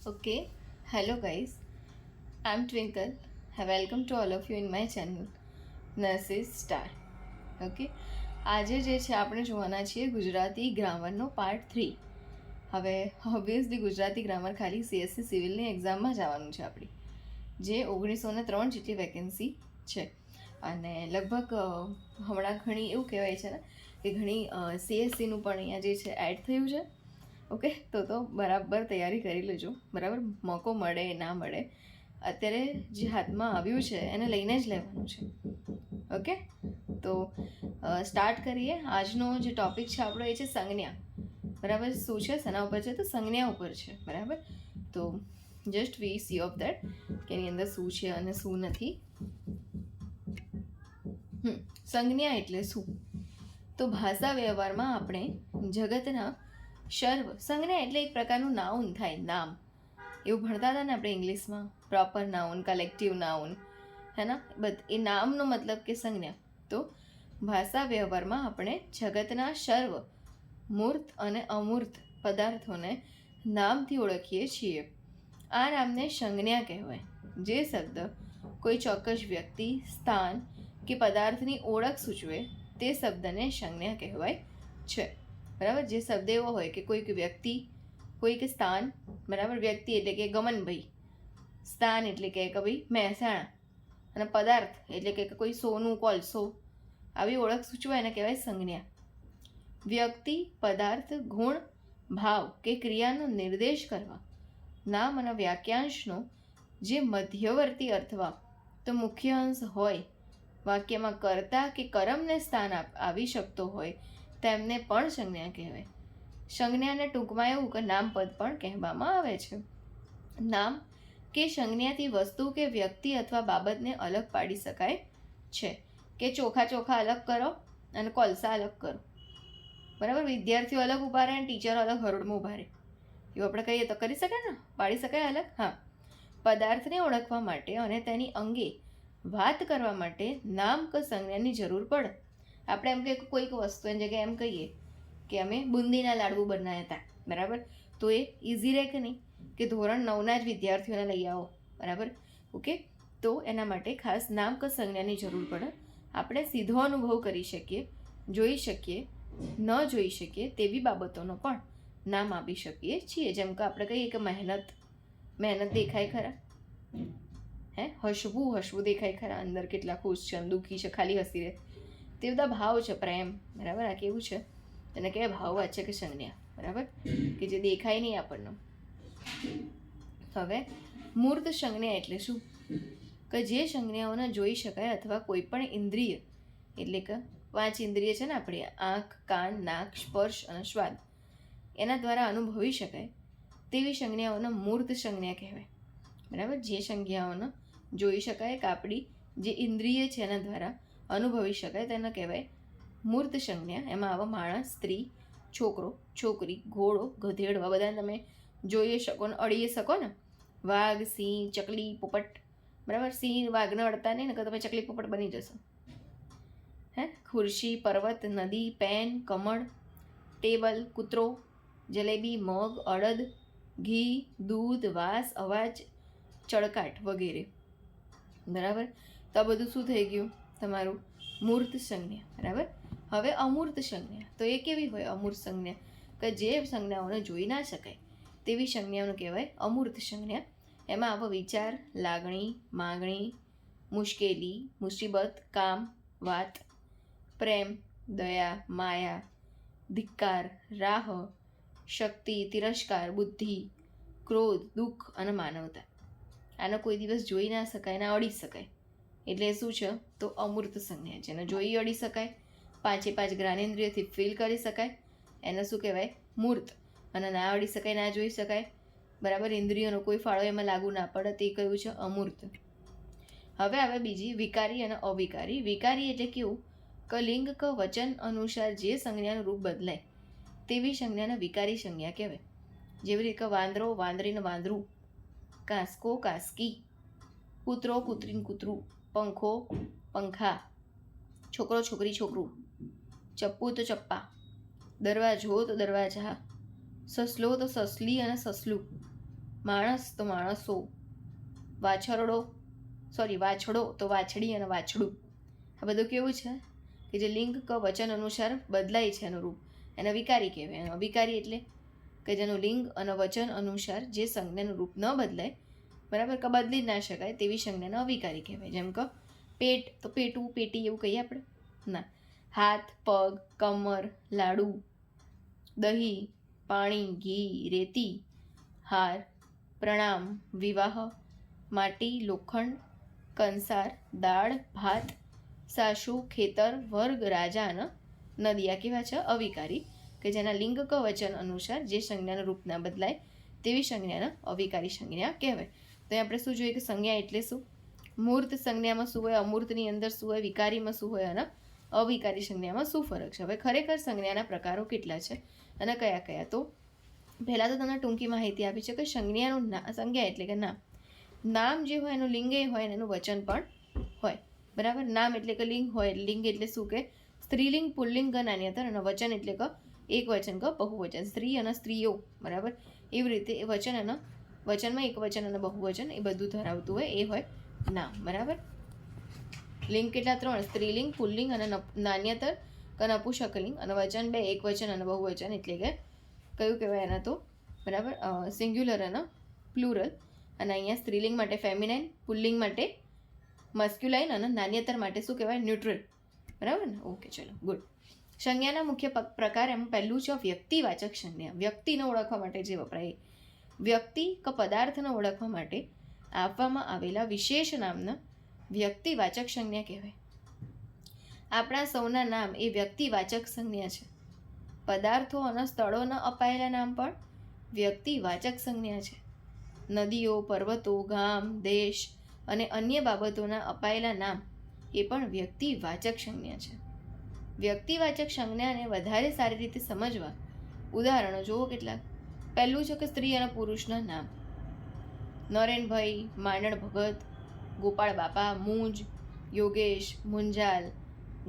Okay, hello guys. I'm Twinkle. Welcome to all of you in my channel Nurses Star. Okay, આજે જે છે આપણે જોવાના છીએ ગુજરાતી ગ્રામરનો પાર્ટ 3. હવે ઓબ્વિયસલી ગુજરાતી ગ્રામર ખાલી CSC સિવિલની એક્ઝામમાં જ આવવાનું છે આપણી, જે 1903 જેટલી વેકેન્સી છે. અને લગભગ હમણાં ઘણી એવું કહેવાય છે ને કે ઘણી CSCનું પણ અહીંયા જે છે એડ થયું છે. ઓકે, તો બરાબર તૈયારી કરી લેજો. બરાબર, મોકો મળે ના મળે, અત્યારે જે હાથમાં આવ્યું છે એને લઈને જ લેવાનું છે. ઓકે, તો સ્ટાર્ટ કરીએ. આજનો જે ટૉપિક છે આપણો એ છે સંજ્ઞા. બરાબર, શું છે, શેના ઉપર છે? તો સંજ્ઞા ઉપર છે. બરાબર, તો just we see of that કે એની અંદર શું છે અને શું નથી. સંજ્ઞા એટલે શું? તો ભાષા વ્યવહારમાં આપણે જગતના સંજ્ઞા એટલે એક પ્રકારનું નાઉન થાય, નામ. એવું ભણતા હતા ને આપણે ઇંગ્લિશમાં, પ્રોપર નાઉન, કલેક્ટિવ નાઉન, હે ના? એ નામનો મતલબ કે સંજ્ઞા. તો ભાષા વ્યવહારમાં આપણે જગતના સર્વ મૂર્ત અને અમૂર્ત પદાર્થોને નામથી ઓળખીએ છીએ. આ નામને સંજ્ઞા કહેવાય. જે શબ્દ કોઈ ચોક્કસ વ્યક્તિ, સ્થાન કે પદાર્થની ઓળખ સૂચવે તે શબ્દને સંજ્ઞા કહેવાય છે. બરાબર, જે શબ્દ એવો હોય કે કોઈક વ્યક્તિ, કોઈક સ્થાન, બરાબર, વ્યક્તિ એટલે કે ગમનભાઈ, સ્થાન એટલે કે ભાઈ મહેસાણા, અને પદાર્થ એટલે કે કોઈ સોનું, કોલસો, આવી ઓળખ સૂચવે એને કહેવાય સંજ્ઞા. વ્યક્તિ, પદાર્થ, ગુણ, ભાવ કે ક્રિયાનો નિર્દેશ કરવા નામ અને વાક્યાંશનો જે મધ્યવર્તી અથવા તો મુખ્ય અંશ હોય, વાક્યમાં કર્તા કે કર્મને સ્થાન આવી શકતો હોય, તેમને પણ સંજ્ઞા કહેવાય. સંજ્ઞાને ટૂંકમાં એવું કે નામપદ પણ કહેવામાં આવે છે. નામ કે સંજ્ઞાથી વસ્તુ કે વ્યક્તિ અથવા બાબતને અલગ પાડી શકાય છે. કે ચોખા અલગ કરો અને કોલસા અલગ કરો. બરાબર, વિદ્યાર્થીઓ અલગ ઊભા રહે અને ટીચરો અલગ હરોળમાં ઊભા રહે, એવું આપણે કહીએ તો કરી શકાય ને, પાડી શકાય અલગ. હા, પદાર્થને ઓળખવા માટે અને તેની અંગે વાત કરવા માટે નામ કે સંજ્ઞાની જરૂર પડે. આપણે એમ કે કોઈક વસ્તુની જગ્યાએ એમ કહીએ કે અમે બુંદીના લાડુ બનાવ્યા હતા, બરાબર, તો એ ઇઝી રહે કે નહીં? કે ધોરણ 9ના જ વિદ્યાર્થીઓને લઈ આવો, બરાબર. ઓકે, તો એના માટે ખાસ નામ કે સંજ્ઞાની જરૂર પડે. આપણે સીધો અનુભવ કરી શકીએ, જોઈ શકીએ, ન જોઈ શકીએ તેવી બાબતોનો પણ નામ આપી શકીએ છીએ. જેમ કે આપણે કહીએ કે મહેનત દેખાય ખરા, હે? હસવું દેખાય ખરા, અંદર કેટલા ખુશ છે, દુઃખી છે, ખાલી હસી રહે, તે બધા ભાવ છે. પ્રેમ, બરાબર, આ કેવું છે, તેને કહેવાય ભાવવાચક કે સંજ્ઞા. બરાબર, કે જે દેખાય નહીં આપણને. હવે મૂર્ત સંજ્ઞા એટલે શું? કે જે સંજ્ઞાઓને જોઈ શકાય અથવા કોઈ પણ ઇન્દ્રિય, એટલે કે 5 ઇન્દ્રિય છે ને આપણે, આંખ, કાન, નાક, સ્પર્શ અને સ્વાદ, એના દ્વારા અનુભવી શકાય તેવી સંજ્ઞાઓને મૂર્ત સંજ્ઞા કહેવાય. બરાબર, જે સંજ્ઞાઓને જોઈ શકાય કે આપણી જે ઇન્દ્રિય છે એના દ્વારા અનુભવી શકાય તેને કહેવાય મૂર્ત સંજ્ઞા. એમાં આવા માણસ, સ્ત્રી, છોકરો, છોકરી, ઘોડો, ગધેડો, બધાને તમે જોઈ શકો ને અડીએ શકો ને. વાઘ, સિંહ, ચકલી, પોપટ, બરાબર. સિંહ વાઘને અડતા નહીં ને તો તમે ચકલી પોપટ બની જશો, હે? ખુરશી, પર્વત, નદી, પેન, કમળ, ટેબલ, કૂતરો, જલેબી, મગ, અડદ, ઘી, દૂધ, વાસ, અવાજ, ચળકાટ વગેરે. બરાબર, તો આ બધું શું થઈ ગયું તમારું? મૂર્ત સંજ્ઞા. બરાબર. હવે અમૂર્ત સંજ્ઞા, તો એ કેવી હોય અમૂર્ત સંજ્ઞા? કે જે સંજ્ઞાઓને જોઈ ના શકાય તેવી સંજ્ઞાઓને કહેવાય અમૂર્ત સંજ્ઞા. એમાં આવો વિચાર, લાગણી, માગણી, મુશ્કેલી, મુસીબત, કામ, વાત, પ્રેમ, દયા, માયા, ધિક્કાર, રાહ, શક્તિ, તિરસ્કાર, બુદ્ધિ, ક્રોધ, દુઃખ અને માનવતા. આનો કોઈ દિવસ જોઈ ના શકાય, ના અડી શકાય, એટલે શું છે? તો અમૂર્ત સંજ્ઞા. જેને જોઈ અડી શકાય, 5 જ્ઞાનેન્દ્રિયથી ફીલ કરી શકાય, એને શું કહેવાય? મૂર્ત. અને ના અડી શકાય, ના જોઈ શકાય, બરાબર, ઇન્દ્રિયોનો કોઈ ફાળો એમાં લાગુ ના પડે, તે કયું છે? અમૂર્ત. હવે આવે બીજી વિકારી અને અવિકારી. વિકારી એટલે કેવું? કે લિંગ કે વચન અનુસાર જે સંજ્ઞાનું રૂપ બદલાય તેવી સંજ્ઞાને વિકારી સંજ્ઞા કહેવાય. જેવી રીતે વાંદરો, વાંદરીને વાંદરું, કાંસકો, કાંસકી, કૂતરો, કૂતરીને કૂતરું, પંખો, પંખા, છોકરો, છોકરી, છોકરું, ચપ્પુ તો ચપ્પા, દરવાજો તો દરવાજા, સસલો તો સસલી અને સસલું, માણસ તો માણસો, વાછડો તો વાછડી અને વાછડું. આ બધું કેવું છે કે જે લિંગ ક વચન અનુસાર બદલાય છે એનું રૂપ, એને વિકારી કહેવાય. અને અવિકારી એટલે કે જેનું લિંગ અને વચન અનુસાર જે સંજ્ઞાનું રૂપ ન બદલાય, બરાબર, કે બદલી જ ના શકાય તેવી સંજ્ઞાને અવિકારી કહેવાય. જેમ કે પેટ તો પેટું, પેટી એવું કહીએ આપણે ના. હાથ, પગ, કમર, લાડુ, દહીં, પાણી, ઘી, રેતી, હાર, પ્રણામ, વિવાહ, માટી, લોખંડ, કંસાર, દાળ, ભાત, સાસુ, ખેતર, વર્ગ, રાજા અને નદી. આ કેવા છે? અવિકારી, કે જેના લિંગ ક વચન અનુસાર જે સંજ્ઞાનું રૂપ ના બદલાય તેવી સંજ્ઞાને અવિકારી સંજ્ઞા કહેવાય. તો આપણે શું જોઈએ કે સંજ્ઞા એટલે શું? મૂર્ત સંજ્ઞામાં શું હોય, અમૂર્તની અંદર શું હોય, વિકારીમાં શું હોય અને અવિકારી સંજ્ઞામાં શું ફરક છે? હવે ખરેખર સંજ્ઞાના પ્રકારો કેટલા છે અને કયા કયા? તો પહેલાં તો તમને ટૂંકી માહિતી આપી છે કે સંજ્ઞા એટલે કે નામ જે હોય એનું લિંગે હોય અને એનું વચન પણ હોય, બરાબર. નામ એટલે કે લિંગ હોય. લિંગ એટલે શું કે સ્ત્રીલિંગ, પુલ્લિંગ, નાન્યતર, અને વચન એટલે કે એક વચન કે બહુવચન, સ્ત્રી અને સ્ત્રીઓ, બરાબર. એવી રીતે એ વચનમાં એક વચન અને બહુવચન એ બધું ધરાવતું હોય એ હોય નામ, બરાબર. લિંગ કેટલા? 3: સ્ત્રીલિંગ, પુલ્લિંગ અને નાન્યતર કે નપુંસકલિંગ. અને વચન 2: એક વચન અને બહુવચન. એટલે કે કયું કહેવાય એના તો, બરાબર, સિંગ્યુલર અને પ્લુરલ. અને અહીંયા સ્ત્રીલિંગ માટે ફેમિનાઇન, પુલ્લિંગ માટે મસ્ક્યુલાઇન અને નાન્યતર માટે શું કહેવાય? ન્યુટ્રલ, બરાબર ને? ઓકે, ચલો, ગુડ. સંજ્ઞાના મુખ્ય પ્રકાર એમાં પહેલું છે વ્યક્તિવાચક સંજ્ઞા. વ્યક્તિને ઓળખવા માટે જે વપરાય. વ્યક્તિ કે પદાર્થને ઓળખવા માટે આપવામાં આવેલા વિશેષ નામને વ્યક્તિવાચક સંજ્ઞા કહેવાય. આપણા સૌના નામ એ વ્યક્તિવાચક સંજ્ઞા છે. પદાર્થો અને સ્થળોના અપાયેલા નામ પણ વ્યક્તિવાચક સંજ્ઞા છે. નદીઓ, પર્વતો, ગામ, દેશ અને અન્ય બાબતોના અપાયેલા નામ એ પણ વ્યક્તિવાચક સંજ્ઞા છે. વ્યક્તિવાચક સંજ્ઞાને વધારે સારી રીતે સમજવા ઉદાહરણો જુઓ કેટલાક. પહેલું છે કે સ્ત્રી અને પુરુષના નામ. નરેનભાઈ, માંડણ ભગત, ગોપાળ બાપા, મૂંજ, યોગેશ, મુંજાલ,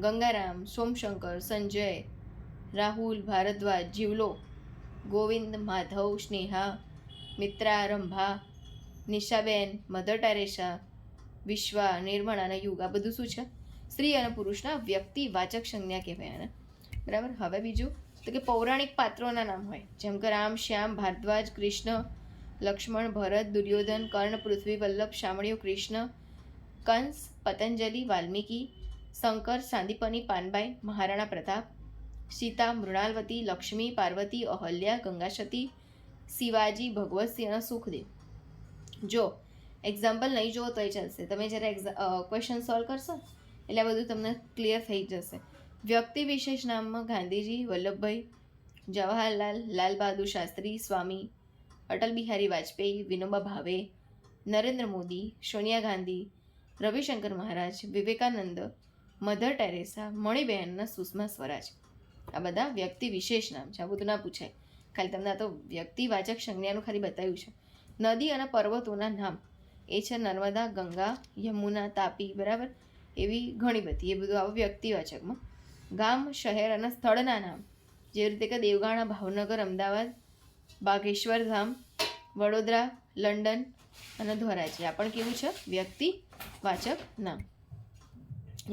ગંગારામ, સોમશંકર, સંજય, રાહુલ, ભારદ્વાજ, જીવલો, ગોવિંદ, માધવ, સ્નેહા, મિત્રા, રંભા, નિશાબેન, મધર ટેરેસા, વિશ્વા, નિર્મળ અને યુગ. આ બધું શું છે? સ્ત્રી અને પુરુષના વ્યક્તિવાચક સંજ્ઞા કહેવાય એને, બરાબર. હવે બીજું તો કે પૌરાણિક પાત્રોના નામ હોય, જેમ કે રામ, શ્યામ, ભારદ્વાજ, કૃષ્ણ, લક્ષ્મણ, ભરત, દુર્યોધન, કર્ણ, પૃથ્વી, વલ્લભ, શામળિયો, કૃષ્ણ, કંસ, પતંજલિ, વાલ્મીકી, શંકર, સાંદીપની, પાનબાઈ, મહારાણા પ્રતાપ, સીતા, મૃણાલવતી, લક્ષ્મી, પાર્વતી, અહલ્યા, ગંગાસતી, શિવાજી, ભગવતસિંહ અને સુખદેવ. જો એક્ઝામ્પલ નહીં જુઓ તોય ચાલશે. તમે જ્યારે ક્વેશ્ચન સોલ્વ કરશો એટલે આ બધું તમને ક્લિયર થઈ જશે. વ્યક્તિ વિશેષ નામમાં ગાંધીજી, વલ્લભભાઈ, જવાહરલાલ, લાલ બહાદુર શાસ્ત્રી, સ્વામી, અટલ બિહારી વાજપેયી, વિનોબા ભાવે, નરેન્દ્ર મોદી, સોનિયા ગાંધી, રવિશંકર મહારાજ, વિવેકાનંદ, મધર ટેરેસા, મણિબેન અને સુષ્મા સ્વરાજ. આ બધા વ્યક્તિ વિશેષ નામ છે. આ બધું ના પૂછાય, ખાલી તમને આ તો વ્યક્તિવાચક સંજ્ઞાનું ખાલી બતાવ્યું છે. નદી અને પર્વતોના નામ એ છે નર્મદા, ગંગા, યમુના, તાપી, બરાબર. એવી ઘણી બધી, એ બધું આવું વ્યક્તિવાચકમાં. ગામ, શહેર અને સ્થળના નામ જેવી રીતે કે દેવગાણા, ભાવનગર, અમદાવાદ, બાગેશ્વર ધામ, વડોદરા, લંડન અને ધોરાજી. આ પણ કેવું છે? વ્યક્તિવાચક નામ.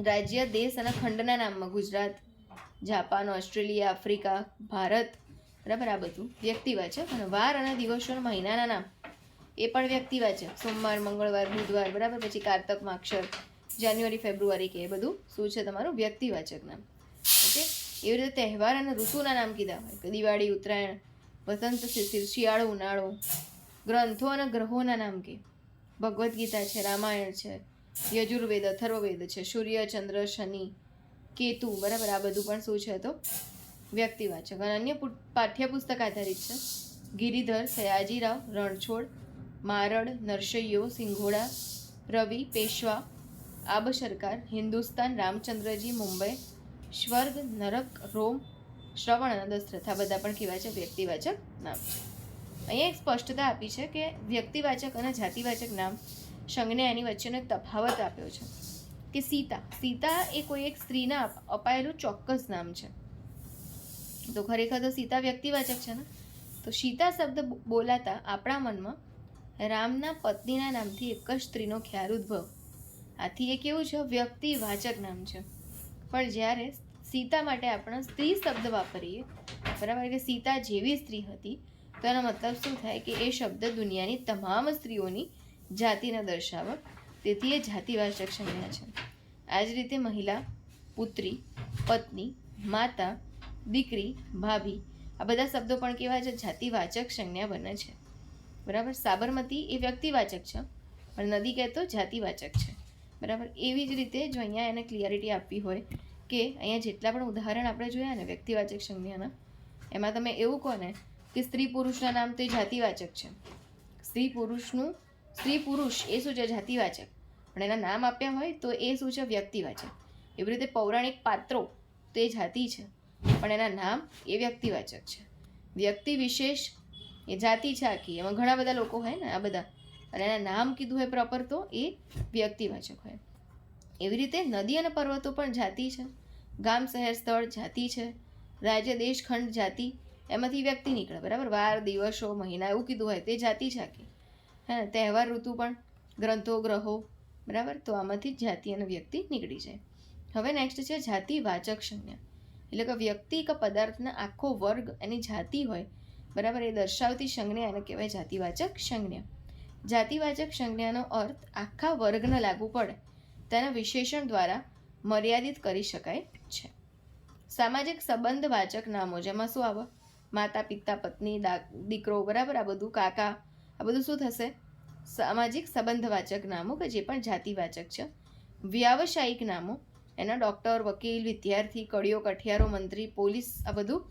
રાજ્ય, દેશ અને ખંડના નામમાં Gujarat, Japan, Australia, Africa, Bharat, બરાબર. આ બધું વ્યક્તિવાચક. અને વાર અને દિવસો મહિનાના નામ એ પણ વ્યક્તિવાચક. સોમવાર, મંગળવાર, બુધવાર, બરાબર. પછી કારતક, માક્ષર, જાન્યુઆરી, ફેબ્રુઆરી, કે એ બધું શું છે? તમારું વ્યક્તિવાચક નામ. ઓકે. એવી રીતે તહેવાર અને ઋતુના નામ કીધા હોય કે દિવાળી, ઉત્તરાયણ, વસંત, શિશિર, શિયાળો, ઉનાળો. ગ્રંથો અને ગ્રહોના નામ કે ભગવદ્ ગીતા છે, રામાયણ છે, યજુર્વેદ, અથર્વવેદ છે, સૂર્ય, ચંદ્ર, શનિ, કેતુ, બરાબર. આ બધું પણ શું છે? તો વ્યક્તિવાચક. અને અન્ય પાઠ્યપુસ્તક આધારિત છે. ગિરિધર, સયાજીરાવ, રણછોડ, મારડ, નરસૈયો, સિંઘોડા, રવિ, પેશવા, આબ સરકાર, હિન્દુસ્તાન, રામચંદ્રજી, મુંબઈ, સ્વર્ગ, નરક, રોમ, શ્રવણ અને દશરથ. આ બધા પણ કેવા છે? વ્યક્તિવાચક નામ છે. અહીંયા એક સ્પષ્ટતા આપી છે કે વ્યક્તિવાચક અને જાતિવાચક નામ સંજ્ઞા એની વચ્ચેનો એક તફાવત આપ્યો છે કે સીતા એ કોઈ એક સ્ત્રીના અપાયેલું ચોક્કસ નામ છે. તો ખરેખર તો સીતા વ્યક્તિવાચક છે ને. તો સીતા શબ્દ બોલાતા આપણા મનમાં રામના પત્નીના નામથી એક જ સ્ત્રીનો ખ્યાલ ઉદ્ભવ. આથી એ કેવું છે? વ્યક્તિવાચક નામ છે. પણ જ્યારે સીતા માટે આપણે સ્ત્રી શબ્દ વાપરીએ, બરાબર, કે સીતા જેવી સ્ત્રી હતી, તો એનો મતલબ શું થાય કે એ શબ્દ દુનિયાની તમામ સ્ત્રીઓની જાતિને દર્શાવે, તેથી એ જાતિવાચક સંજ્ઞા છે. આ જ રીતે મહિલા, પુત્રી, પત્ની, માતા, દીકરી, ભાભી, આ બધા શબ્દો પણ કેવા છે? જાતિવાચક સંજ્ઞા બને છે. બરાબર. સાબરમતી એ વ્યક્તિવાચક છે, પણ નદી કહેતો જાતિવાચક છે. બરાબર. એવી જ રીતે જો અહીંયા એને ક્લિયરિટી આપવી હોય કે અહીંયા જેટલા પણ ઉદાહરણ આપણે જોયા ને વ્યક્તિવાચક સંજ્ઞાના, એમાં તમે એવું કહો ને કે સ્ત્રી પુરુષના નામ તો એ જાતિવાચક છે. સ્ત્રી પુરુષ એ શું છે? જાતિવાચક. પણ એના નામ આપ્યા હોય તો એ શું છે? વ્યક્તિવાચક. એવી રીતે પૌરાણિક પાત્રો તો એ જાતિ છે, પણ એના નામ એ વ્યક્તિવાચક છે. વ્યક્તિ વિશેષ એ જાતિ છે આખી, એમાં ઘણા બધા લોકો હોય ને આ બધા, અને એના નામ કીધું હોય પ્રોપર તો એ વ્યક્તિવાચક હોય. એવી રીતે નદી અને પર્વતો પણ જાતિ છે. ગામ, શહેર, સ્થળ જાતિ છે. રાજ્ય, દેશ, ખંડ જાતિ, એમાંથી વ્યક્તિ નીકળે. બરાબર. વાર, દિવસો, મહિના એવું કીધું હોય તે જાતિ છે આખી. હે ને? તહેવાર, ઋતુ પણ, ગ્રંથો, ગ્રહો, બરાબર. તો આમાંથી જ જાતિ અને વ્યક્તિ નીકળી જાય. હવે નેક્સ્ટ છે જાતિવાચક સંજ્ઞા. એટલે કે વ્યક્તિ કે પદાર્થના આખો વર્ગ એની જાતિ હોય, બરાબર, એ દર્શાવતી સંજ્ઞા એને કહેવાય જાતિવાચક સંજ્ઞા. જાતિવાચક સંજ્ઞાનો અર્થ આખા વર્ગને લાગુ પડે તેના વિશેષણ દ્વારા મર્યાદિત કરી શકાય છે. સામાજિક સંબંધવાચક નામો, જેમાં શું આવે? માતા, પિતા, પત્ની, દીકરો, બરાબર, આ બધું, કાકા, આ બધું શું થશે? સામાજિક સંબંધવાચક નામો કે જે પણ જાતિવાચક છે. વ્યાવસાયિક નામો, એના ડૉક્ટર, વકીલ, વિદ્યાર્થી, કડિયો, કઠિયારો, મંત્રી, પોલીસ, આ બધું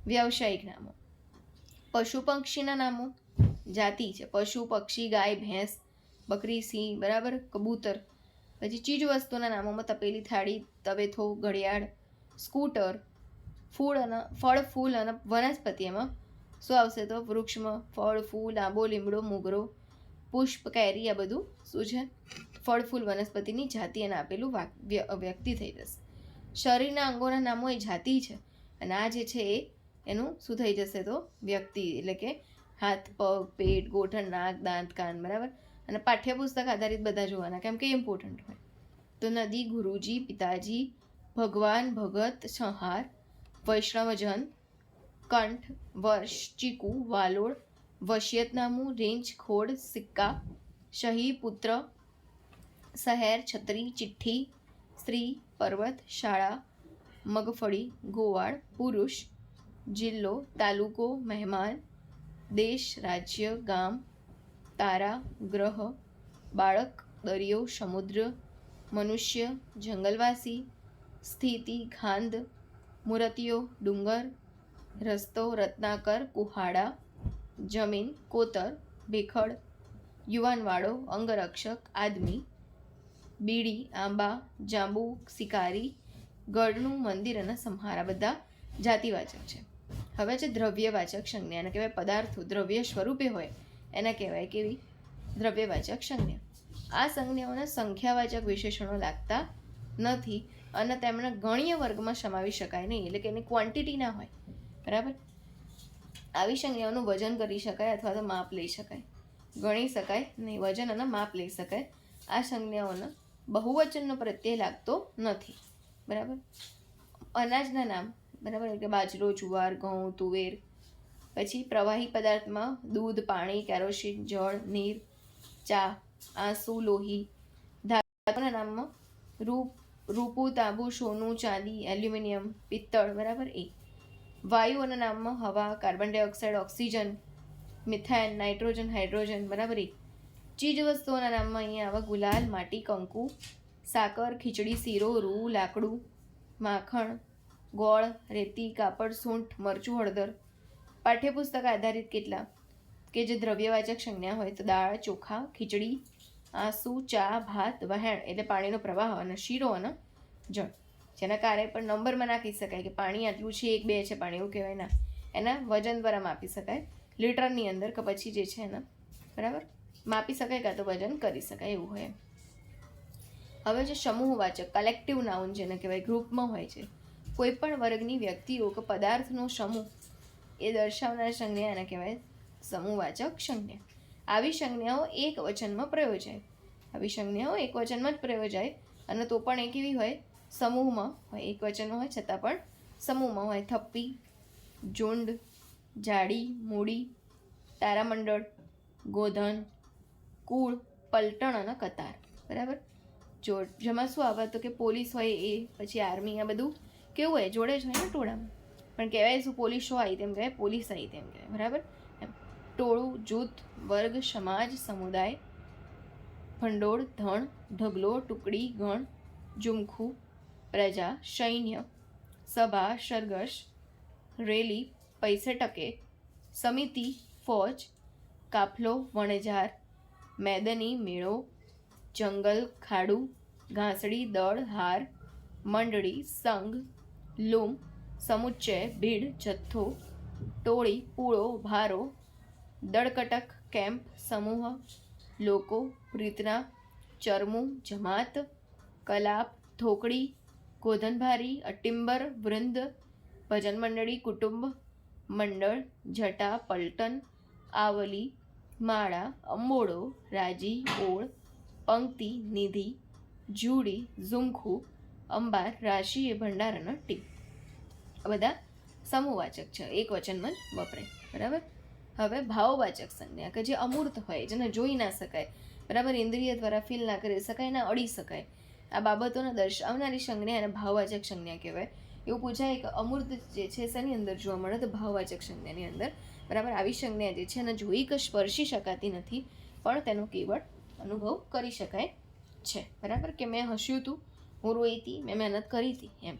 વ્યાવસાયિક નામો. પશુ પક્ષીના નામો જાતિ છે. પશુ, પક્ષી, ગાય, ભેંસ, બકરી, સિંહ, બરાબર, કબૂતર. પછી ચીજ વસ્તુના નામોમાં તપેલી, થાળી, તવેથો, ઘડિયાળ, સ્કૂટર. ફળ, ફૂલ અને વનસ્પતિ, એમાં શું આવશે? તો વૃક્ષમાં ફળ, ફૂલ, આંબો, લીમડો, મોગરો, પુષ્પ, કેરી, આ બધું શું છે? ફળ, ફૂલ, વનસ્પતિની જાતિ એને આપેલું વ્યક્તિ થઈ જશે. શરીરના અંગોના નામો એ જાતિ છે, અને આ જે છે એ એનું શું થઈ જશે? તો વ્યક્તિ, એટલે કે હાથ, પગ, પેટ, ગોઠણ, નાક, દાંત, કાન, બરાબર. અને પાઠ્યપુસ્તક આધારિત બધા જોવાના, કેમ કે ઇમ્પોર્ટન્ટ હોય. તો નદી, ગુરુજી, પિતાજી, ભગવાન, ભગત, સંહાર, વૈષ્ણવજન, કંઠ, વર્ષ, ચીકુ, વાલોડ, વસિયતનામું, રેંજ, ખોડ, સિક્કા, શહી, પુત્ર, શહેર, છત્રી, ચિઠ્ઠી, સ્ત્રી, પર્વત, શાળા, મગફળી, ગોવાળ, પુરુષ, જિલ્લો, તાલુકો, મહેમાન, દેશ, રાજ્ય, ગામ, તારા, ગ્રહ, બાળક, દરિયો, સમુદ્ર, મનુષ્ય, જંગલવાસી, સ્થિતિ, ખાંદ, મૂર્તિઓ, ડુંગર, રસ્તો, રત્નાકર, કુહાડા, જમીન, કોતર, ભેખડ, યુવાનવાડો, અંગરક્ષક, આદમી, બીડી, આંબા, જાંબુ, શિકારી, ગઢનું, મંદિર અને સંહાર, આ બધા જાતિવાચક છે. હવે છે દ્રવ્યવાચક સંજ્ઞા, એને કહેવાય પદાર્થો દ્રવ્ય સ્વરૂપે હોય એને કહેવાય કેવી? દ્રવ્યવાચક સંજ્ઞા. આ સંજ્ઞાઓને સંખ્યાવાચક વિશેષણો લાગતા નથી અને તેમણે ગણ્ય વર્ગમાં સમાવી શકાય નહીં, એટલે કે એની ક્વોન્ટિટી ના હોય. બરાબર. આવી સંજ્ઞાઓનું વજન કરી શકાય અથવા તો માપ લઈ શકાય, ગણી શકાય નહીં. વજન અને માપ લઈ શકાય. આ સંજ્ઞાઓનો બહુવચનનો પ્રત્યય લાગતો નથી. બરાબર. અનાજના નામ, બરાબર, એટલે બાજરો, જુવાર, ઘઉં, તુવેર. પછી પ્રવાહી પદાર્થમાં દૂધ, પાણી, કેરોસીન, જળ, નીર, ચા, આંસુ, લોહી. ધાતુના નામમાં રૂપું, તાંબુ, સોનું, ચાંદી, એલ્યુમિનિયમ, પિત્તળ, બરાબર. વાયુઓના નામમાં હવા, carbon dioxide, oxygen, methane, nitrogen, hydrogen, બરાબર. ચીજ વસ્તુઓના નામમાં અહીંયા આવા ગુલાલ, માટી, કંકુ, સાકર, ખીચડી, શીરો, રૂ, લાકડું, માખણ, ગોળ, રેતી, કાપડ, સૂંઠ, મરચું, હળદર. પાઠ્યપુસ્તક આધારિત કેટલા કે જે દ્રવ્યવાચક સંજ્ઞા હોય તો દાળ, ચોખા, ખીચડી, આંસુ, ચા, ભાત, વહેણ એટલે પાણીનો પ્રવાહ, અને શીરો અને જળ, જેના કારણે પણ નંબરમાં નાખી શકાય કે પાણી આટલું છે, 1, 2 છે પાણી, એવું કહેવાય ના. એના વજન દ્વારા માપી શકાય, લીટરની અંદર કે પછી જે છે એના, બરાબર, માપી શકાય કાં તો વજન કરી શકાય, એવું હોય. હવે જે સમૂહવાચક કલેક્ટિવ નાઉન જેને કહેવાય, ગ્રુપમાં હોય છે, કોઈ પણ વર્ગની વ્યક્તિઓ કે પદાર્થનો સમૂહ એ દર્શાવનાર સંજ્ઞા એને કહેવાય સમૂહવાચક સંજ્ઞા. આવી સંજ્ઞાઓ એક વચનમાં પ્રયોજાય. આવી સંજ્ઞાઓ એક વચનમાં જ પ્રયોજાય, અને તો પણ એ કેવી હોય? સમૂહમાં હોય. એક વચનમાં હોય છતાં પણ સમૂહમાં હોય. થપ્પી, ઝુંડ, જાડી, મૂડી, તારામંડળ, ગોધન, કુળ, પલટણ અને કતાર. બરાબર. જો જેમાં શું આવે તો કે પોલીસ હોય એ, પછી આર્મી, આ બધું કેવું હોય? જોડે જ હોય ને ટોળામાં. પણ કહેવાય શું? પોલીસો આવી તેમ કહેવાય, પોલીસ આવી તેમ કહેવાય. બરાબર. એમ ટોળું, જૂથ, વર્ગ, સમાજ, સમુદાય, ભંડોળ, ધણ, ઢગલો, ટુકડી, ગણ, ઝુમખું, પ્રજા, સૈન્ય, સભા, સરઘસ, રેલી, પૈસે ટકે, સમિતિ, ફોજ, કાફલો, વણઝાર, મેદની, મેળો, જંગલ, ખાડું, ઘાસડી, દળ, હાર, મંડળી, સંઘ, લૂમ, સમુચ્ચય, ભીડ, જથ્થો, ટોળી, પૂળો, ભારો, દળકટક, કેમ્પ, સમૂહ, લોકો, પ્રીતના, ચરમું, જમાત, કલાપ, થોકડી, ગોધનભારી, અટિંબર, વૃંદ, ભજન મંડળી, કુટુંબ, મંડળ, જટા, પલટન, આવલી, માળા, અંબોડો, રાજી, ઓળ, પંક્તિ, નિધિ, જુડી, ઝુમખું, અંબાર, રાશિ એ ભંડાર અને ટીપ. આ બધા સમૂહવાચક છે, એક વચનમાં જ વપરાય. બરાબર. હવે ભાવવાચક સંજ્ઞા કે જે અમૂર્ત હોય, જેને જોઈ ના શકાય, બરાબર, ઇન્દ્રિય દ્વારા ફીલ ના કરી શકાય, ના અડી શકાય, આ બાબતોને દર્શાવનારી સંજ્ઞા અને ભાવવાચક સંજ્ઞા કહેવાય. એવું પૂછાય કે અમૂર્ત જે છે શેની અંદર જોવા મળે? તો ભાવવાચક સંજ્ઞાની અંદર. બરાબર. આવી સંજ્ઞા જે છે એને જોઈ કે સ્પર્શી શકાતી નથી, પણ તેનો કેવળ અનુભવ કરી શકાય છે. બરાબર. કે મેં હસ્યું હતું, હું રોઈ હતી, મેં મહેનત કરી હતી, એમ.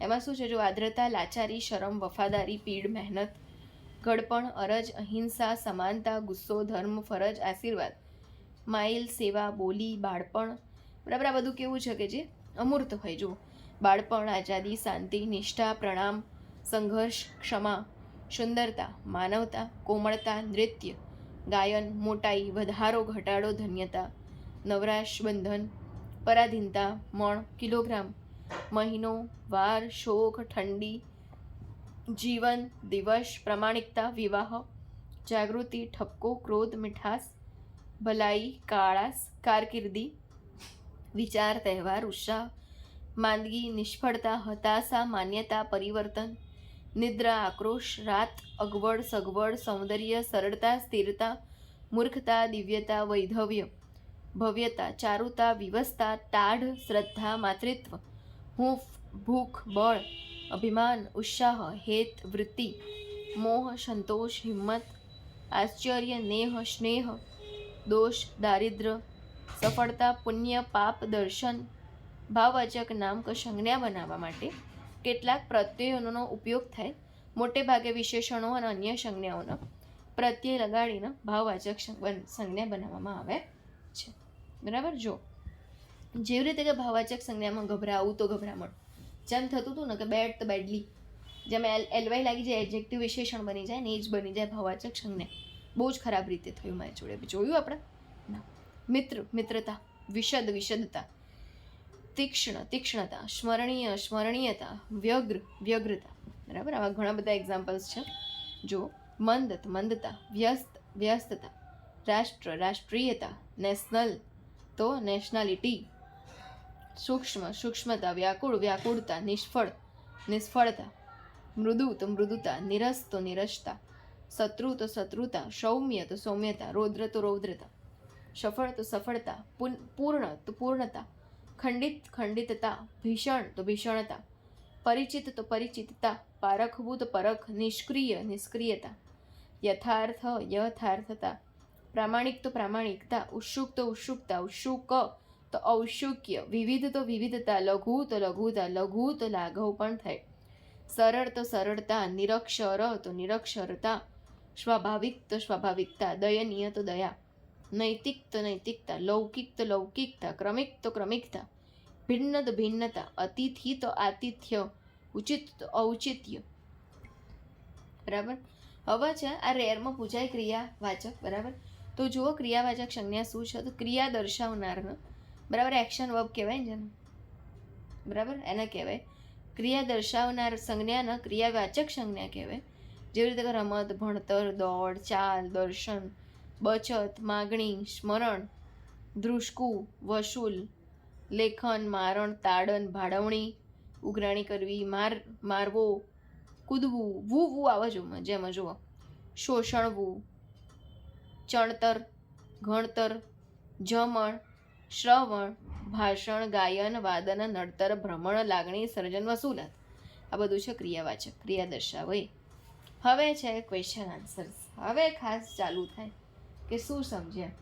એમાં શું છે? જો આદ્રતા, લાચારી, શરમ, વફાદારી, પીડ, મહેનત, ઘડપણ, અરજ, અહિંસા, સમાનતા, ગુસ્સો, ધર્મ, ફરજ, આશીર્વાદ, માઇલ, સેવા, બોલી, બાળપણ. બરાબર. આ બધું કેવું છે કે જે અમૂર્ત હોય. જો બાળપણ, આઝાદી, શાંતિ, નિષ્ઠા, પ્રણામ, સંઘર્ષ, ક્ષમા, સુંદરતા, માનવતા, કોમળતા, નૃત્ય, ગાયન, મોટાઈ, વધારો, ઘટાડો, ધન્યતા, નવરાશ, બંધન, પરાધીનતા, મણ, કિલોગ્રામ, મહિનો, વાર, શોખ, ઠંડી, જીવન, દિવસ, પ્રામાણિકતા, વિવાહ, જાગૃતિ, ઠપકો, ક્રોધ, મીઠાસ, ભલાઈ, કાળાસ, કારકિર્દી, વિચાર, તહેવાર, ઉત્સાહ, માંદગી, નિષ્ફળતા, હતાશા, માન્યતા, પરિવર્તન, નિદ્રા, આક્રોશ, રાત, અગવડ, સગવડ, સૌંદર્ય, સરળતા, સ્થિરતા, મૂર્ખતા, દિવ્યતા, વૈધવ્ય, ભવ્યતા, ચારુતા, વિવસતા, ટાઢ, શ્રદ્ધા, માતૃત્વ, હૂંફ, ભૂખ, બળ, અભિમાન, ઉત્સાહ, હેત, વૃત્તિ, મોહ, સંતોષ, હિંમત, આશ્ચર્ય, નેહ, સ્નેહ, દોષ, દારિદ્ર, સફળતા, પુણ્ય, પાપ, દર્શન. ભાવવાચક નામ કે સંજ્ઞા બનાવવા માટે કેટલાક પ્રત્યયોનો ઉપયોગ થાય. મોટે ભાગે વિશેષણો અને અન્ય સંજ્ઞાઓનો પ્રત્યય લગાડીને ભાવવાચક સંજ્ઞા બનાવવામાં આવે છે. બરાબર. જો જેવી રીતે કે ભાવવાચક સંજ્ઞામાં ગભરાવું તો ગભરામણ, જેમ થતું હતું ને કે બેડ તો બેડલી, જેમ એલવાય લાગી જાય, એડજેક્ટિવ વિશેષણ બની જાય ને એ જ બની જાય ભાવવાચક સંજ્ઞા. બહુ જ ખરાબ રીતે થયું મારી જોડે. જોયું આપણે ના. મિત્ર, મિત્રતા, વિશદ, વિશદતા, તીક્ષ્ણ, તીક્ષ્ણતા, સ્મરણીય, સ્મરણીયતા, વ્યગ્ર, વ્યગ્રતા. બરાબર. આવા ઘણા બધા એક્ઝામ્પલ્સ છે. જો મંદ, મંદતા, વ્યસ્ત, વ્યસ્તતા, રાષ્ટ્ર, રાષ્ટ્રીયતા, નેશનલ તો નેશનાલિટી, સૂક્ષ્મ, સૂક્ષ્મતા, વ્યાકુળ, વ્યાકુળતા, નિષ્ફળ, નિષ્ફળતા, મૃદુ તો મૃદુતા, નિરસ તો નિરસતા, શત્રુ તો શત્રુતા, સૌમ્ય તો સૌમ્યતા, રૌદ્ર તો રૌદ્રતા, સફળ તો સફળતા, પૂર્ણ તો પૂર્ણતા, ખંડિત, ખંડિતતા, ભીષણ તો ભીષણતા, પરિચિત તો પરિચિતતા, પારખવું તો પરખ, નિષ્ક્રિય, નિષ્ક્રિયતા, યથાર્થ, યથાર્થતા, પ્રામાણિક તો પ્રામાણિકતા, ઉત્સુક તો ઉત્સુકતા, ઉત્સુક તો ઔત્સુક્ય, વિવિધ તો વિવિધતા, લઘુ તો લઘુતા, લઘુ તો લાઘવ પણ થાય, સરળ તો સરળતા, નિરક્ષર તો નિરક્ષરતા, સ્વાભાવિક તો સ્વાભાવિકતા, દયનીય તો દયા, નૈતિક તો નૈતિકતા, લૌકિક તો લૌકિકતા, ક્રમિક તો ક્રમિકતા, ભિન્ન તો ભિન્નતા, અતિથિ તો આતિથ્ય, ઉચિત તો ઔચિત્ય. બરાબર. હવે છે આ રેરમાં પૂછાય ક્રિયાવાચક. બરાબર. તો જુઓ ક્રિયાવાચક સંજ્ઞા શું છે? તો ક્રિયા દર્શાવનારને, બરાબર, એક્શન વર્બ કહેવાય ને જેને, બરાબર, એને કહેવાય. ક્રિયા દર્શાવનાર સંજ્ઞાને ક્રિયાવાચક સંજ્ઞા કહેવાય. જેવી રીતે રમત, ભણતર, દોડ, ચાલ, દર્શન, બચત, માગણી, સ્મરણ, ધ્રુસકું, વસૂલ, લેખન, મારણ, તાડન, ભાડવણી, ઉઘરાણી કરવી, મારવો, કૂદવું, વૂ આવે જો જેમાં જુઓ, શોષણવું, ચણતર, ગણતર, જમણ, શ્રવણ, ભાષણ, ગાયન, વાદન, નડતર, ભ્રમણ, લાગણી, સર્જન, વસૂલાત. આ બધું છે ક્રિયાવાચક, ક્રિયા દર્શાવે. હવે છે ક્વેશ્ચન આન્સર. હવે ખાસ ચાલુ થાય કે શું સમજ્યા,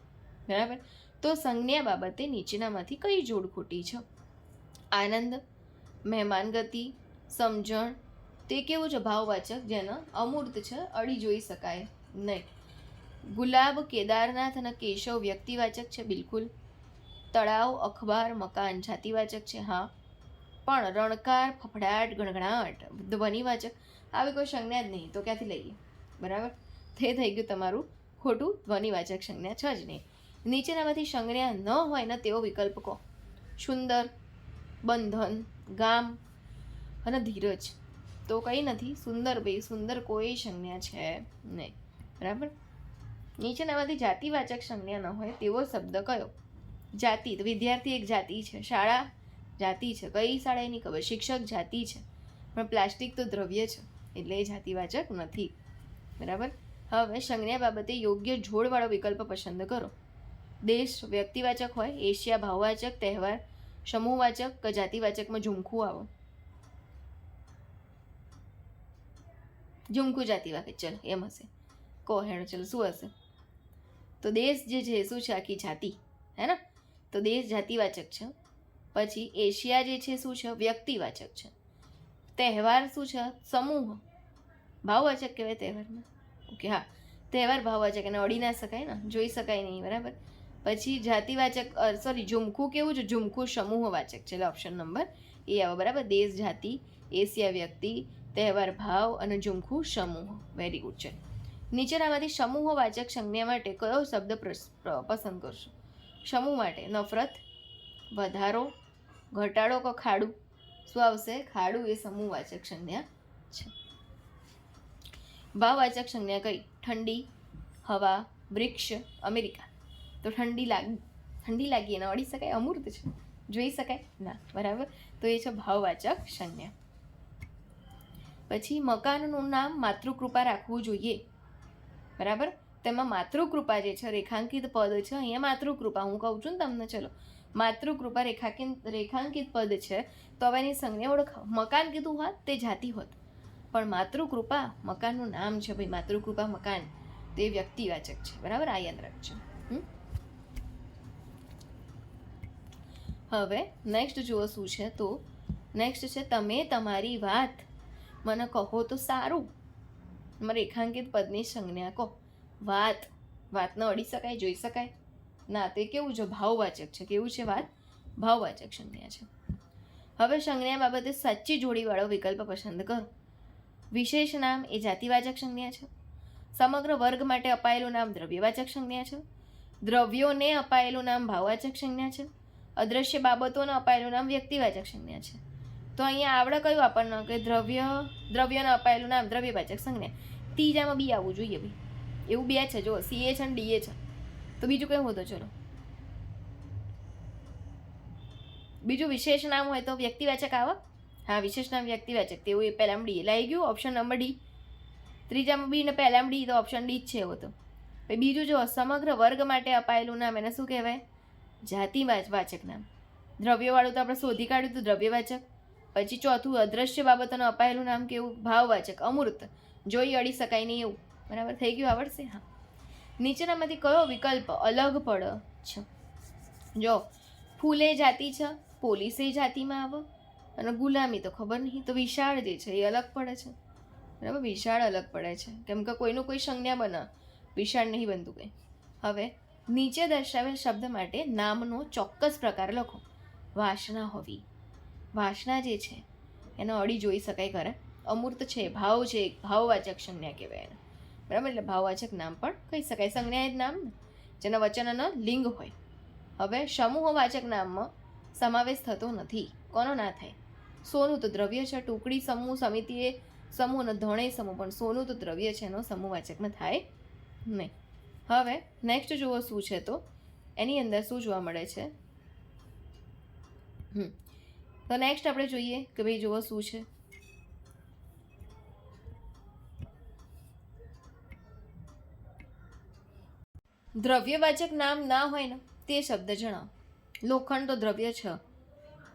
બરાબર. તો સંજ્ઞા બાબતે નીચેનામાંથી કઈ જોડ ખોટી છે? આનંદ, મહેમાનગતિ, સમજણ, તે કેવું છે ભાવવાચક, જેનો અમૂર્ત છે, અડી જોઈ શકાય નહીં. ગુલાબ, કેદારનાથ અને કેશવ વ્યક્તિવાચક છે, બિલકુલ. તળાવ, અખબાર, મકાન જાતિવાચક છે, હા. પણ રણકાર, ફફડાટ, ગણગણાટ ધ્વનિવાચક, આવી કોઈ સંજ્ઞા જ નહીં, તો ક્યાંથી લઈએ, બરાબર. તે થઈ ગયું તમારું ખોટું, ધ્વનિવાચક સંજ્ઞા છે જ નહીં. નીચેનામાંથી સંજ્ઞા ન હોય ને તેવો વિકલ્પ કહો. સુંદર, બંધન, ગામ અને ધીરજ. તો કંઈ નથી, સુંદર. ભાઈ સુંદર કોઈ સંજ્ઞા છે નહીં, બરાબર. નીચેનામાંથી જાતિવાચક સંજ્ઞા ન હોય તેવો શબ્દ કયો? જાતિ, તો વિદ્યાર્થી એક જાતિ છે, શાળા જાતિ છે, કઈ શાળા એની ખબર, શિક્ષક જાતિ છે, પણ પ્લાસ્ટિક તો દ્રવ્ય છે, એટલે એ જાતિવાચક નથી, બરાબર. હવે સંજ્ઞા બાબતે યોગ્ય જોડવાળો વિકલ્પ પસંદ કરો. દેશ વ્યક્તિવાચક હોય, એશિયા ભાવવાચક, તહેવાર સમૂહવાચક કે જાતિવાચકમાં ઝુમખું આવો. ઝુમખું જાતિવાચક, ચલો એમ હશે. કહો હેણો, ચલો શું હશે? તો દેશ જે છે શું છે? આખી જાતિ, હે ને? તો દેશ જાતિવાચક છે. પછી એશિયા જે છે શું છે? વ્યક્તિવાચક છે. તહેવાર શું છે? સમૂહ ભાવવાચક કહેવાય તહેવારમાં. ઓકે, હા, તહેવાર ભાવવાચક, એને અડી ના શકાય ને, જોઈ શકાય નહીં, બરાબર. પછી જાતિવાચક, સોરી, ઝુમખું કેવું છે? ઝુમખું સમૂહવાચક છે, એટલે ઓપ્શન નંબર એ આવે, બરાબર. દેશ જાતિ, એશિયા વ્યક્તિ, તહેવાર ભાવ અને ઝુમખું સમૂહ. વેરી ગુડ છે. નીચેનામાંથી સમૂહવાચક સંજ્ઞા માટે કયો શબ્દ પસંદ કરશો? સમૂહ માટે નફરત, વધારો, ઘટાડો કે ખાડું? શું આવશે? ખાડું એ સમૂહવાચક સંજ્ઞા છે. ભાવવાચક સંજ્ઞા કઈ? ઠંડી, હવા, વૃક્ષ, અમેરિકા. તો ઠંડી લાગી એને અડી શકાય? અમૂર્ત છે, જોઈ શકાય ના, બરાબર. તો એ છે ભાવવાચક સંજ્ઞા. પછી મકાનનું નામ માતૃકૃપા રાખવું જોઈએ, બરાબર. તેમાં માતૃકૃપા જે છે રેખાંકિત પદ છે, અહીંયા માતૃકૃપા હું કહું છું ને તમને, ચલો માતૃકૃપા રેખાંકિત પદ છે, તો હવે એની સંજ્ઞા ઓળખાવ. મકાન કીધું હોત તે જાતિ હોત, પણ માતૃકૃપા મકાનનું નામ છે ભાઈ, માતૃકૃપા મકાન, તે વ્યક્તિવાચક છે, બરાબર. આ યાદ રાખજો. હવે નેક્સ્ટ જુઓ શું છે, તો નેક્સ્ટ છે તમે તમારી વાત મને કહો તો સારું. રેખાંકિત પદની સંજ્ઞા કહો. વાતને અડી શકાય, જોઈ શકાય ના, તે કેવું છે? ભાવવાચક છે. કેવું છે? વાત ભાવવાચક સંજ્ઞા છે. હવે સંજ્ઞા બાબતે સાચી જોડીવાળો વિકલ્પ પસંદ કરો. વિશેષ નામ એ જાતિવાચક સંજ્ઞા છે. સમગ્ર વર્ગ માટે અપાયેલું નામ દ્રવ્યવાચક સંજ્ઞા છે. દ્રવ્યોને અપાયેલું નામ ભાવવાચક સંજ્ઞા છે. અદ્રશ્ય બાબતોને અપાયેલું નામ વ્યક્તિવાચક સંજ્ઞા છે. તો અહીંયા આવડે કયું આપણને કે દ્રવ્યને અપાયેલું નામ દ્રવ્યવાચક સંજ્ઞા. ત્રીજામાં બી આવવું જોઈએ ભાઈ, એવું બે છે જો, સીએ છે ને ડીએ છે. તો બીજું કયું હોય? તો ચલો બીજું વિશેષ નામ હોય તો વ્યક્તિવાચક આવે. હા, વિશેષ નામ વ્યક્તિવાચક, તેવું એ પહેલામાં ડી લાગી ગયું, ઓપ્શન નંબર ડી. ત્રીજામાં બી ને પહેલામાં ડી, તો ઓપ્શન ડી જ છે એવો. તો બીજું જો સમગ્ર વર્ગ માટે અપાયેલું નામ, એને શું કહેવાય? જાતિવાચક નામ. દ્રવ્યવાળું તો આપણે શોધી કાઢ્યું હતું, દ્રવ્યવાચક. પછી ચોથું અદ્રશ્ય બાબતોનું અપાયેલું નામ કેવું? ભાવવાચક, અમૂર્ત, જોઈ અડી શકાય નહીં એવું, બરાબર. થઈ ગયું, આવડશે? હા. નીચેનામાંથી કયો વિકલ્પ અલગ પડે છે? જો ફૂલે જાતિ છે, પોલીસે જાતિમાં આવે, અને ગુલામી તો ખબર નહીં, તો વિશાળ જે છે એ અલગ પડે છે, બરાબર. વિશાળ અલગ પડે છે, કેમ કે કોઈનું કોઈ સંજ્ઞા બને, વિશાળ નહીં બનતું કંઈ. હવે નીચે દર્શાવેલ શબ્દ માટે નામનો ચોક્કસ પ્રકાર લખો. વાસના હોવી. વાસના જે છે એનો અડી જોઈ શકાય ખરે, અમૂર્ત છે, ભાવ છે, ભાવવાચક સંજ્ઞા કહેવાય એને, બરાબર. એટલે ભાવવાચક નામ પણ કહી શકાય, સંજ્ઞા જ નામ ને, જેના વચનનો લિંગ હોય. હવે સમૂહવાચક નામમાં સમાવેશ થતો નથી. કોનો ના થાય? સોનું તો દ્રવ્ય છે, ટુકડી સમૂહ, સમિતિ સમૂહ અને ધણે સમૂહ, પણ સોનું તો દ્રવ્ય છે, એનો સમૂહવાચકમાં થાય નહીં. હવે નેક્સ્ટ જુઓ શું છે, તો એની અંદર શું જોવા મળે છે. તો નેક્સ્ટ આપણે જોઈએ કે ભાઈ જુઓ શું છે. દ્રવ્યવાચક નામ ના હોય ને તે શબ્દ જણાવો. લોખંડ તો દ્રવ્ય છે,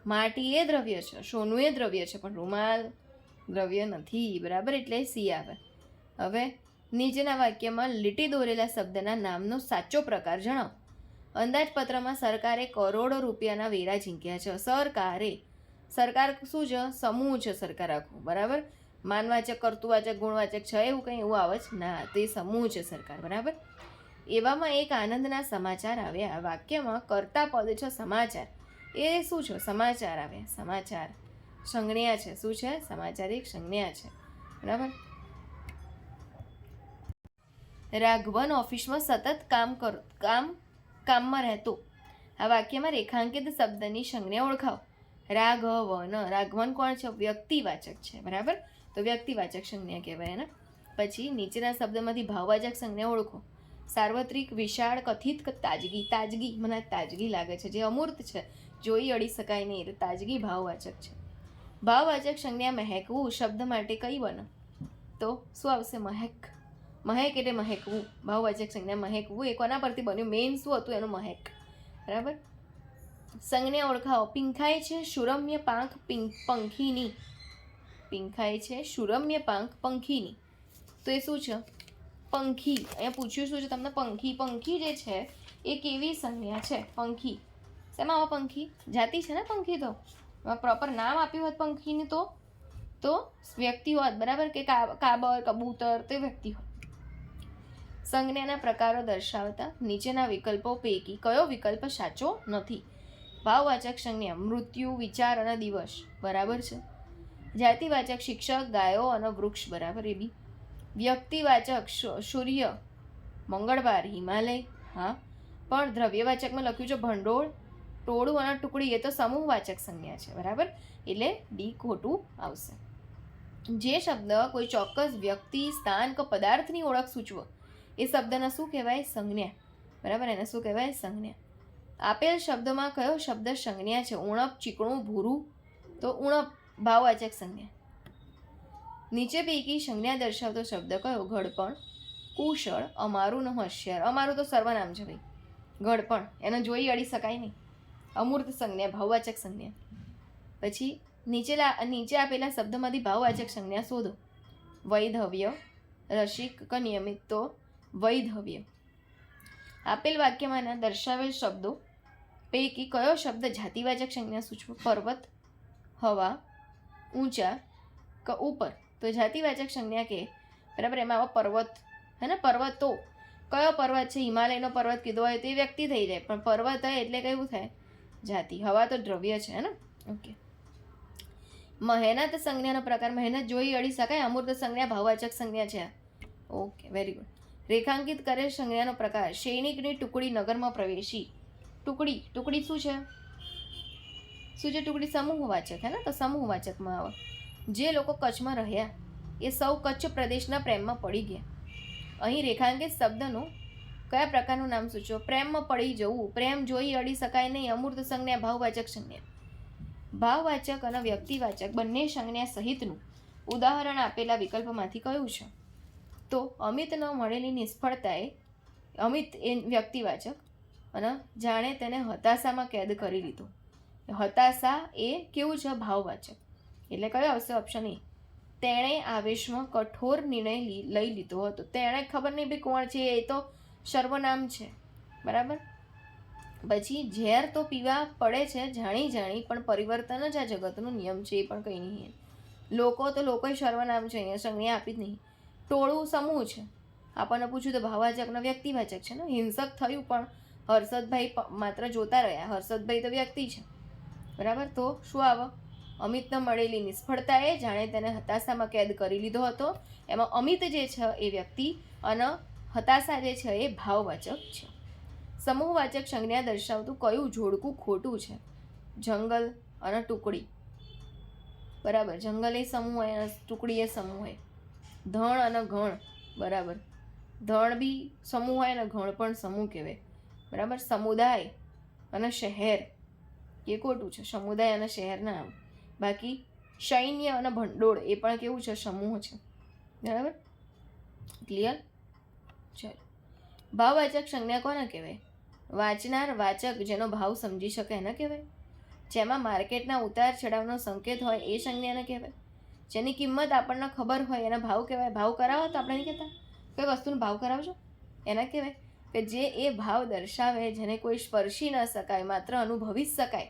માટી એ દ્રવ્ય છે, સોનું એ દ્રવ્ય છે, પણ રૂમાલ દ્રવ્ય નથી. બરાબર, એટલે સી આવે. હવે નીચેના વાક્યમાં લીટી દોરેલા શબ્દના નામનો સાચો પ્રકાર જણાવો. અંદાજપત્રમાં સરકારે કરોડો રૂપિયાના વેરા ઝીંક્યા છે. સરકાર શું છે? સમૂહ છે સરકાર આખું. બરાબર, માનવાચક, કર્તુવાચક, ગુણવાચક છે એવું કંઈ એવું આવે જ ના, તે સમૂહ છે સરકાર. બરાબર, એવામાં એક આનંદના સમાચાર આવ્યા. વાક્યમાં કર્તા પદ છે સમાચાર, એ શું છે? સમાચાર આવ્યા. સમાચાર સંજ્ઞા છે. શું છે? સમાચાર એક સંજ્ઞા છે. બરાબર. રાઘવન ઓફિસમાં સતત કામમાં રહેતો. આ વાક્યમાં રેખાંકિત શબ્દની સંજ્ઞા ઓળખાવો. રાઘવન કોણ છે? વ્યક્તિવાચક છે. બરાબર, તો વ્યક્તિવાચક સંજ્ઞા કહેવાય એને. પછી નીચેના શબ્દમાંથી ભાવવાચક સંજ્ઞા ઓળખો. સાર્વત્રિક, વિશાળ, કથિત, તાજગી. મને તાજગી લાગે છે, જે અમૂર્ત છે, જોઈ અડી શકાય નહીં, એટલે તાજગી ભાવવાચક છે. ભાવવાચક સંજ્ઞા મહેકવું શબ્દ માટે કઈ બને? તો શું આવશે? મહેક એટલે મહેકવું. ભાવવાચક સંજ્ઞા મહેકવું એ કોના પરથી બન્યું? મેઇન શું હતું એનું? મહેક. બરાબર. સંજ્ઞા ઓળખાવો. પીંખાય છે સુરમ્ય પાંખ પંખીની. પીંખાય છે સુરમ્ય પાંખ પંખીની. તો એ શું છે? પંખી. અહીંયા પૂછ્યું શું છે તમને? પંખી જે છે એ કેવી સંજ્ઞા છે? પંખી. શેમાં આવા પંખી? જાતિ છે ને પંખી, તો પ્રોપર નામ આપ્યું હોત પંખીને તો વ્યક્તિ હોત. બરાબર, કે કાબર, કબૂતર, તે વ્યક્તિ હોત. સંજ્ઞાના પ્રકારો દર્શાવતા નીચેના વિકલ્પો પૈકી કયો વિકલ્પ સાચો નથી? ભાવવાચક સંજ્ઞા મૃત્યુ, વિચાર અને દિવસ. બરાબર છે. જાતિવાચક શિક્ષક, ગાયો અને વૃક્ષ. બરાબર, એ બી. વ્યક્તિવાચક સૂર્ય, મંગળવાર, હિમાલય. હા, પણ દ્રવ્યવાચકમાં લખ્યું છે ભંડોળ, ટોળું અને ટુકડી. એ તો સમૂહવાચક સંજ્ઞા છે. બરાબર, એટલે ડી ખોટું આવશે. જે શબ્દ કોઈ ચોક્કસ વ્યક્તિ, સ્થાન કે પદાર્થની ઓળખ સૂચવો એ શબ્દને શું કહેવાય? સંજ્ઞા. બરાબર, એને શું કહેવાય? સંજ્ઞા. આપેલ શબ્દમાં કયો શબ્દ સંજ્ઞા છે? ઉણપ, ચીકણું, ભૂરું. તો ઉણપ ભાવવાચક સંજ્ઞા. નીચે પૈકી સંજ્ઞા દર્શાવતો શબ્દ કયો? ઘડપણ, કુશળ, અમારું ને હોશિયાર. અમારું તો સર્વનામ છે ભાઈ. ઘડપણ એને જોઈ અડી શકાય નહીં. અમૂર્ત સંજ્ઞા, ભાવવાચક સંજ્ઞા. પછી નીચે આપેલા શબ્દમાંથી ભાવવાચક સંજ્ઞા શોધો. વૈધવ્ય, રસિક કે નિયમિત. તો વૈધવ્ય. આપેલ વાક્યમાંના દર્શાવેલ શબ્દો પૈકી કયો શબ્દ જાતિવાચક સંજ્ઞા સૂચવો? પર્વત, હવા, ઊંચા કે ઉપર. તો જાતિવાચક સંજ્ઞા કે બરાબર, એમાં આવા પર્વત હે ને, પર્વતો. કયો પર્વત છે? હિમાલયનો પર્વત કીધો હોય તો એ વ્યક્તિ થઈ જાય, પણ પર્વત હોય એટલે કેવું થાય? જાતિ. હવા તો દ્રવ્ય છે ને. ઓકે. મહેનત સંજ્ઞાનો પ્રકાર. મહેનત જોઈ અડી શકાય. અમૂર્ત સંજ્ઞા ભાવવાચક સંજ્ઞા છે. Okay, very good. રેખાંકિત કરે સંજ્ઞાનો પ્રકાર. સૈનિકની ટુકડી નગરમાં પ્રવેશી. ટુકડી શું છે? ટુકડી સમૂહવાચક હે ને, તો સમૂહવાચકમાં આવે. જે લોકો કચ્છમાં રહ્યા એ સૌ કચ્છ પ્રદેશના પ્રેમમાં પડી ગયા. અહીં રેખાંકિત શબ્દનું કયા પ્રકારનું નામ સૂચવો? પ્રેમમાં પડી જવું. પ્રેમ જોઈ અડી શકાય નહીં. અમૂર્ત સંજ્ઞા ભાવવાચક સંજ્ઞા. ભાવવાચક અને વ્યક્તિવાચક બંને સંજ્ઞા સહિતનું ઉદાહરણ આપેલા વિકલ્પમાંથી કયું છે? તો અમિતનો મળેલી નિષ્ફળતાએ, અમિત એ વ્યક્તિવાચક, અને જાણે તેને હતાશામાં કેદ કરી લીધો. હતાશા એ કેવું છે? ભાવવાચક. એટલે કયો આવશે? Option A. તેણે આવેશમાં કઠોર નિર્ણય લઈ લીધો હતો. તેણે ખબર નહીં ભાઈ કોણ છે, એ તો સર્વનામ છે. બરાબર. પછી ઝેર તો પીવા પડે છે જાણી, પણ પરિવર્તન જ આ જગતનો નિયમ છે, એ પણ કંઈ નહીં. લોકો તો લોકોય સર્વનામ છે, અહીંયા સંજ્ઞા આપી જ નહીં. ટોળું સમૂહ છે. આપણને પૂછ્યું તો ભાવવાચકનો વ્યક્તિવાચક છે ને. હિંસક થયું પણ હર્ષદભાઈ માત્ર જોતા રહ્યા. હર્ષદભાઈ તો વ્યક્તિ છે. બરાબર, તો શું આવે? અમિતને મળેલી નિષ્ફળતાએ જાણે તેને હતાશામાં કેદ કરી લીધો હતો. એમાં અમિત જે છે એ વ્યક્તિ અને હતાશા જે છે એ ભાવવાચક છે. સમૂહવાચક સંજ્ઞા દર્શાવતું કયું જોડકું ખોટું છે? જંગલ અને ટુકડી. બરાબર, જંગલ એ સમૂહ હોય અને ટુકડી એ સમૂહ હોય. ધણ અને ગણ. બરાબર, ધણ બી સમૂહ હોય અને ઘણ પણ સમૂહ કહેવાય, બરાબર. સમુદાય અને શહેર એ ખોટું છે, સમુદાય અને શહેર ના આવે. બાકી સૈન્ય અને ભંડોળ એ પણ કેવું છે, સમૂહ છે, બરાબર. ક્લિયર? ચલો, ભાવવાચક સંજ્ઞા કોને કહેવાય? વાંચનાર વાચક જેનો ભાવ સમજી શકે એને કહેવાય. જેમાં માર્કેટના ઉતાર ચઢાવનો સંકેત હોય એ સંજ્ઞાને કહેવાય. જેની કિંમત આપણને ખબર હોય એના ભાવ કહેવાય. ભાવ કરાવો તો આપણે નહીં કહેતા કોઈ વસ્તુનો ભાવ કરાવજો, એના કહેવાય. કે જે એ ભાવ દર્શાવે, જેને કોઈ સ્પર્શી ન શકાય, માત્ર અનુભવી જ શકાય,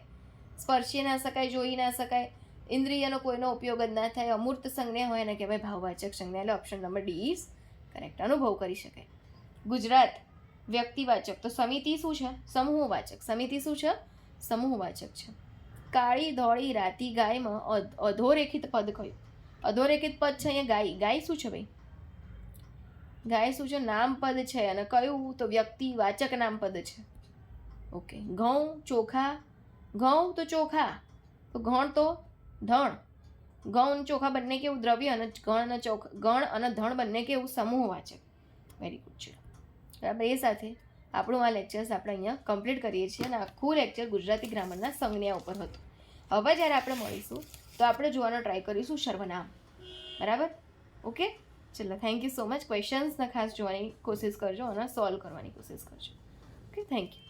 સ્પર્શી ના શકાય, જોઈ ના શકાય, ઇન્દ્રિયનો કોઈનો ઉપયોગ જ ના થાય, અમૂર્ત સંજ્ઞા હોય એને કહેવાય ભાવવાચક સંજ્ઞા. એટલે option number D is correct. અનુભવ કરી શકાય. ગુજરાત વ્યક્તિવાચક, તો સમિતિ શું છે? સમૂહવાચક. સમિતિ શું છે? સમૂહવાચક છે. કાળી ધોળી રાતી ગાયમાં અધોરેખિત પદ કયું? અધોરેખિત પદ છે અહીંયા ગાય. ગાય શું છે ભાઈ? ગાય શું છે? નામ પદ છે. અને કયું? તો વ્યક્તિવાચક નામ પદ છે. ઓકે. ઘઉં ચોખા, ઘઉં તો ચોખા, તો ઘણ તો ધણ. ઘઉં ચોખા બંને કેવું? દ્રવ્ય. અને ગણ અને ધણ બંને કેવું? સમૂહવાચક. Very good. ચલો, બરાબર. એ સાથે આપણું આ લેક્ચર્સ આપણે અહીંયા કમ્પ્લીટ કરીએ છીએ. અને આખું લેક્ચર ગુજરાતી ગ્રામરના સંજ્ઞા ઉપર હતું. હવે જ્યારે આપણે મળીશું તો આપણે જોવાનો ટ્રાય કરીશું સર્વનામ, બરાબર. ઓકે, ચલો, થેન્ક યુ સો મચ. ક્વેશ્ચન્સને ખાસ જોવાની કોશિશ કરજો અને સોલ્વ કરવાની કોશિશ કરજો. Okay, thank you.